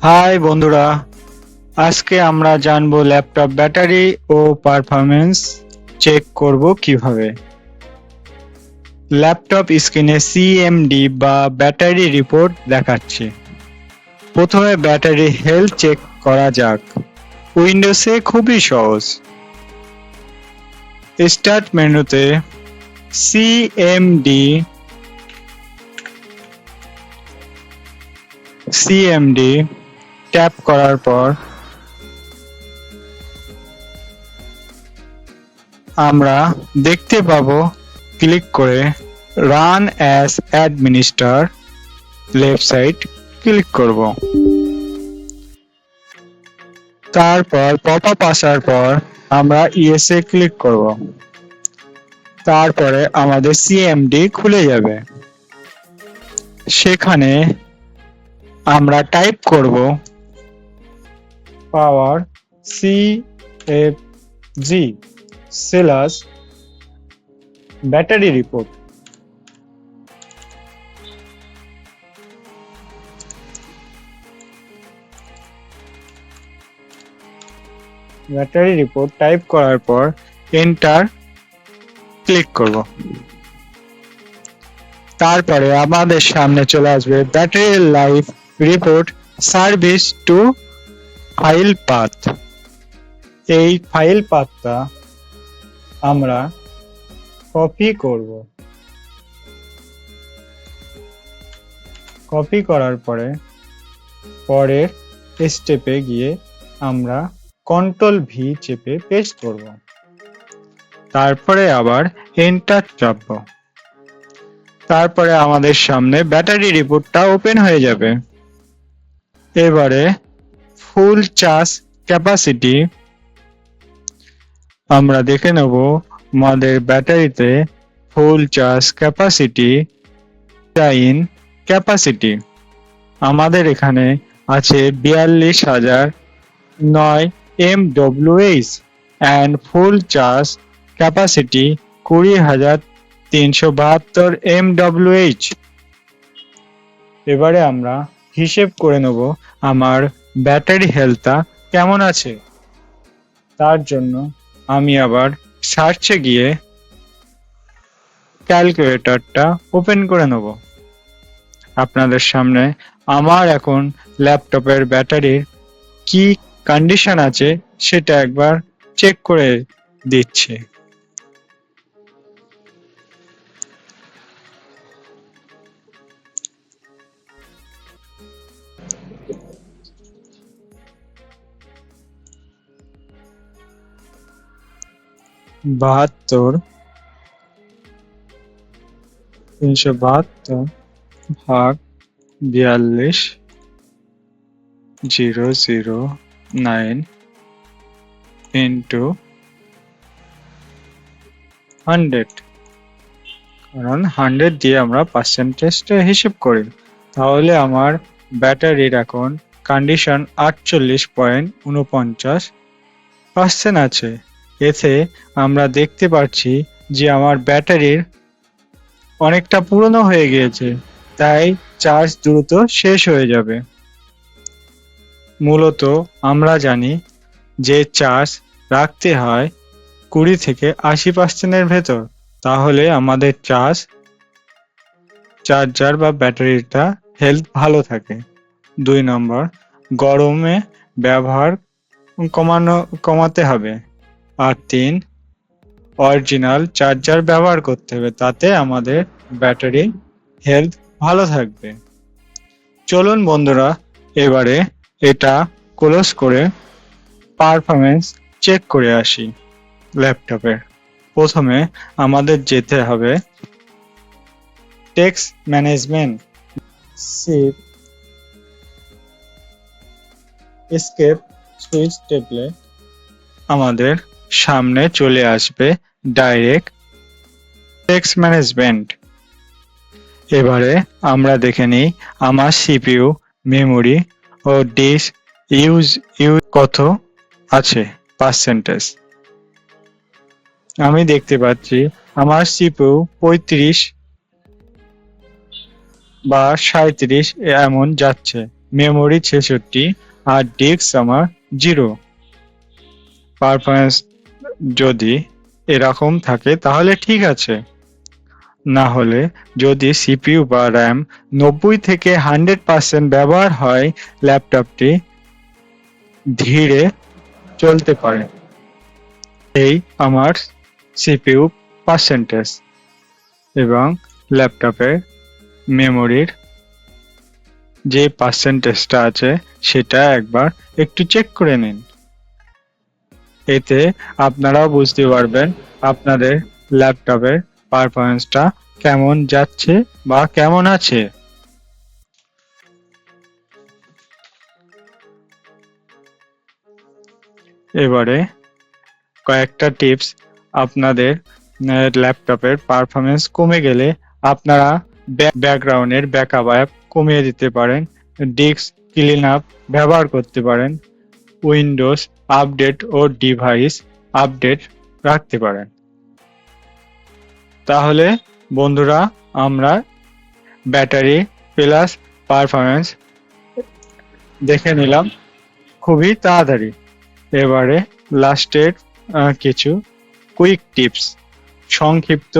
High বন্ধুরা, আজকে আমরা জানবো ল্যাপটপ ব্যাটারি ও পারফরম্যান্স চেক করব কিভাবে। ল্যাপটপ স্ক্রিনে সিএমডি বা ব্যাটারি রিপোর্ট দেখাচ্ছে। প্রথমে ব্যাটারি হেলথ চেক করা যাক। উইন্ডোজে খুবই সহজ। স্টার্ট মেনুতে সিএমডি ট্যাপ করার পর আমরা দেখতে পাবো, ক্লিক করে run as administrator left side click করব। তারপর পপআপ আসার পর আমরা ইয়েস এ ক্লিক করব। তারপরে আমাদের সিএমডি খুলে যাবে। সেখানে আমরা টাইপ করব power CFG slash battery report. Battery report type করার পর এন্টার ক্লিক করব। তারপরে আমাদের সামনে চলে আসবে battery life report service to file path. এই ফাইল পাথটা আমরা কপি করব। কপি করার পরে পরের স্টেপে গিয়ে আমরা কন্ট্রোল ভি চেপে পেস্ট করব। তারপরে আবার এন্টার চাপব। তারপরে আমাদের সামনে ব্যাটারি রিপোর্টটা ওপেন হয়ে যাবে। এবারে ফুল চার্জ ক্যাপাসিটি আমরা দেখে নেব। আমাদের ব্যাটারিতে full charge capacity in capacity আমাদের এখানে আছে 42,009 mWh and full charge capacity 20,372 mWh। এবারে আমরা হিসেব করে নেব আমার ব্যাটারি হেলথটা কেমন আছে। তার জন্য আমি আবার সার্চে গিয়ে ক্যালকুলেটরটা ওপেন করে নেব। আপনাদের সামনে আমার এখন ল্যাপটপের ব্যাটারির কি কন্ডিশন আছে সেটা একবার চেক করে দিচ্ছি। বাহাত্তর 372 ভাগ 42,009 ইন্টু 100, কারণ 100 দিয়ে আমরা পার্সেন্টেজটা হিসেব করি। তাহলে আমার ব্যাটারির এখন কন্ডিশন 48.49% আছে। এতে আমরা দেখতে পাচ্ছি যে আমার ব্যাটারির অনেকটা পুরনো হয়ে গিয়েছে, তাই চার্জ দ্রুত শেষ হয়ে যাবে। মূলত আমরা জানি যে চার্জ রাখতে হয় 20 থেকে 80%-এর ভেতর, তাহলে আমাদের চার্জার বা ব্যাটারিটা হেলথ ভালো থাকে। 2 নম্বর, গরমে ব্যবহার কমাতে হবে। আর 3, অরিজিনাল চার্জার ব্যবহার করতে হবে, তাতে আমাদের ব্যাটারি হেলথ ভালো থাকবে। চলুন বন্ধুরা, এবারে এটা ক্লোজ করে পারফরম্যান্স চেক করে আসি ল্যাপটপের। প্রথমে আমাদের যেতে হবে text management, shift escape switch টেপলে আমাদের সামনে চলে আসবে ডাইরেক্ট টেক্সট ম্যানেজমেন্ট। এবারে আমরা দেখে নিই আমার সিপিইউ, মেমোরি ও ডিস্ক ইউজ কত আছে পার্সেন্টেজ। আমি দেখতে পাচ্ছি আমার সিপিইউ 35 বা 37 এমন যাচ্ছে। মেমোরি 66 আর ডিস্ক আমার 0। পারফরম্যান্স যদি এরকম থাকে তাহলে ঠিক আছে, না হলে যদি সিপিইউ বা র্যাম 90 থেকে 100% ব্যবহার হয়, ল্যাপটপটি ধীরে চলতে পারে। এই আমার সিপিইউ পার্সেন্টেজ এবং ল্যাপটপের মেমোরির যে পার্সেন্টেজটা আছে সেটা একবার একটু চেক করে নিন। এতে আপনারাও বুঝতে পারবেন আপনাদের ল্যাপটপের পারফরম্যান্সটা কেমন যাচ্ছে বা কেমন আছে। এবারে কয়েকটা টিপস, আপনাদের ল্যাপটপের পারফরম্যান্স কমে গেলে আপনারা ব্যাকগ্রাউন্ডের ব্যাকআপ অ্যাপ কমিয়ে দিতে পারেন, ডিস্ক ক্লিন আপ ব্যবহার করতে পারেন, উইন্ডোজ আপডেট ও ডিভাইস আপডেট রাখতে পারেন। তাহলে বন্ধুরা, আমরা ব্যাটারি প্লাস পারফরম্যান্স দেখে নিলাম খুবই তাড়াতাড়ি। এবারে লাস্টের কিছু কুইক টিপস সংক্ষিপ্ত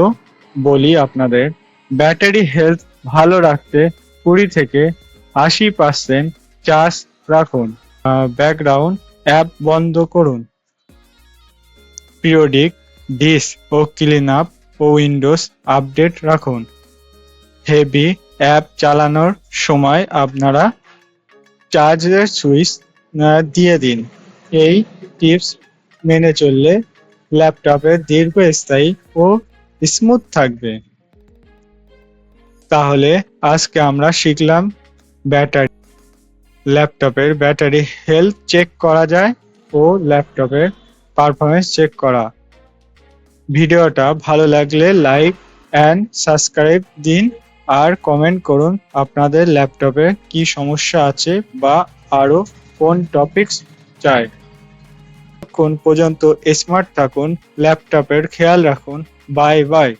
বলি আপনাদের। ব্যাটারি হেলথ ভালো রাখতে 20 থেকে 80% চার্জ রাখুন। ব্যাকগ্রাউন্ড অ্যাপ বন্ধ করুন। পিরিয়ডিক ডিস্ক ও ক্লিন আপ ও উইন্ডোজ আপডেট রাখুন। হেভি অ্যাপ চালানোর সময় আপনারা চার্জের সুইচ দিয়ে দিন। এই টিপস মেনে চললে ল্যাপটপে দীর্ঘস্থায়ী ও স্মুথ থাকবে। তাহলে আজকে আমরা শিখলাম ল্যাপটপের ব্যাটারি হেলথ চেক করা যায় ও ল্যাপটপের পারফরম্যান্স চেক করা। ভিডিওটা ভালো লাগলে লাইক অ্যান্ড সাবস্ক্রাইব দিন আর কমেন্ট করুন আপনাদের ল্যাপটপে কি সমস্যা আছে বা আরো কোন টপিকস চাই। ততক্ষণ পর্যন্ত স্মার্ট থাকুন, ল্যাপটপের খেয়াল রাখুন। Bye bye.